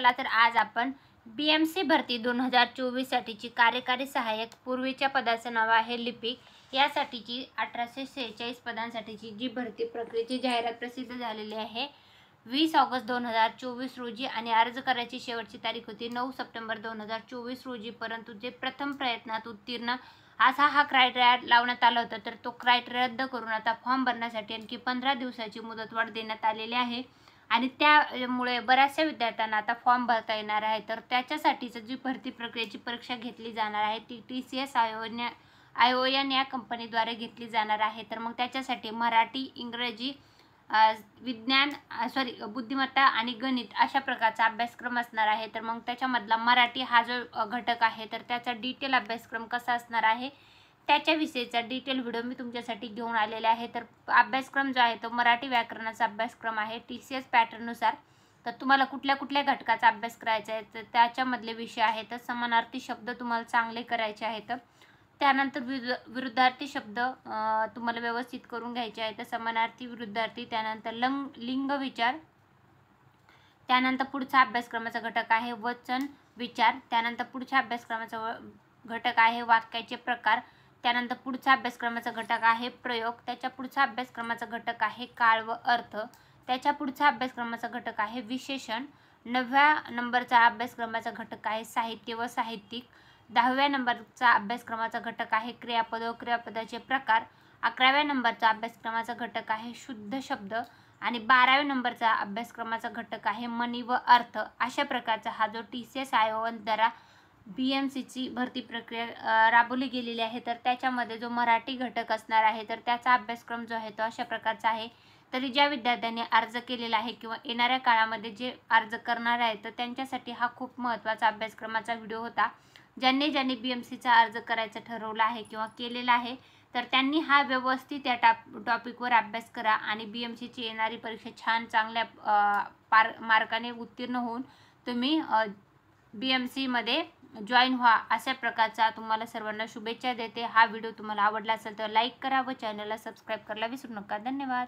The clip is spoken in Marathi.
चला तर आज आपण BMC भरती 2024 साठीची कार्यकारी सहाय्यक पूर्वीच्या पदाचं नाव आहे लिपिक यासाठीची 1846 पदांसाठीची जी भरती प्रक्रियेची जाहिरात प्रसिद्ध झालेली आहे 20 ऑगस्ट 2024 रोजी आणि अर्ज करायची शेवटची तारीख होती 9 सप्टेंबर 2024 रोजी। परंतु जे प्रथम प्रयत्नात उत्तीर्ण असा हा क्रायटेरिया लावण्यात आला होता तर तो क्रायटेरिया रद्द करून आता फॉर्म भरण्यासाठी आणखी 15 दिवसाची मुदतवाढ देण्यात आलेली आहे आणि त्यामुळे बऱ्याचशा विद्यार्थ्यांना आता फॉर्म भरता येणार आहे। तर त्याच्यासाठीच जी भरती प्रक्रियेची परीक्षा घेतली जाणार आहे ती TCS ION या कंपनीद्वारे घेतली जाणार आहे। तर मग त्याच्यासाठी मराठी, इंग्रजी, विज्ञान बुद्धिमत्ता आणि गणित अशा प्रकारचा अभ्यासक्रम असणार आहे। तर मग त्याच्यामधला मराठी हा जो घटक आहे तर त्याचा डिटेल अभ्यासक्रम कसा असणार आहे त्याच्याविषयीचा डिटेल व्हिडिओ मी तुमच्यासाठी घेऊन आलेला आहे। तर अभ्यासक्रम जो आहे तो मराठी व्याकरणाचा अभ्यासक्रम आहे TCS पॅटर्ननुसार। तर तुम्हाला कुठल्या कुठल्या घटकाचा अभ्यास करायचा आहे तर त्याच्यामधले विषय आहेत तर समानार्थी शब्द तुम्हाला चांगले करायचे आहेत, त्यानंतर विरुद्धार्थी शब्द तुम्हाला व्यवस्थित करून घ्यायचे आहेत, समानार्थी, विरुद्धार्थी, त्यानंतर लिंग विचार, त्यानंतर पुढचा अभ्यासक्रमाचा घटक आहे वचन विचार, त्यानंतर पुढच्या अभ्यासक्रमाचा घटक आहे वाक्याचे प्रकार, त्यानंतर पुढचा अभ्यासक्रमाचा घटक आहे प्रयोग, त्याच्या पुढचा अभ्यासक्रमाचा घटक आहे काळ व अर्थ, त्याच्या पुढचा अभ्यासक्रमाचा घटक आहे विशेषण, 9व्या नंबरचा अभ्यासक्रमाचा घटक आहे साहित्य व साहित्यिक, 10व्या नंबरचा अभ्यासक्रमाचा घटक आहे क्रियापद व क्रियापदाचे प्रकार, 11व्या नंबरचा अभ्यासक्रमाचा घटक आहे शुद्ध शब्द आणि 12व्या नंबरचा अभ्यासक्रमाचा घटक आहे म्हणी व अर्थ। अशा प्रकारचा हा जो TCS ION द्वारा BMCची भरती प्रक्रिया राबवली गेलेली आहे तर त्याच्यामध्ये जो मराठी घटक असणार आहे तर त्याचा अभ्यासक्रम जो आहे तो अशा प्रकारचा आहे। तरी ज्या विद्यार्थ्यांनी अर्ज केलेला आहे किंवा येणाऱ्या काळामध्ये जे अर्ज करणार आहेत तर त्यांच्यासाठी हा खूप महत्त्वाचा अभ्यासक्रमाचा व्हिडिओ होता। ज्यांनी BMCचा अर्ज करायचं ठरवलं आहे किंवा केलेला आहे तर त्यांनी हा व्यवस्थित या टॉपिकवर अभ्यास करा आणि BMCची येणारी परीक्षा छान चांगल्या मार्काने उत्तीर्ण होऊन तुम्ही BMC मध्ये जॉईन व्हा अशा प्रकारचा तुम्हाला सर्वांना शुभेच्छा देते। हा व्हिडिओ तुम्हाला आवडला असेल तर लाईक करा व चॅनलला सबस्क्राईब करायला विसरू नका। धन्यवाद।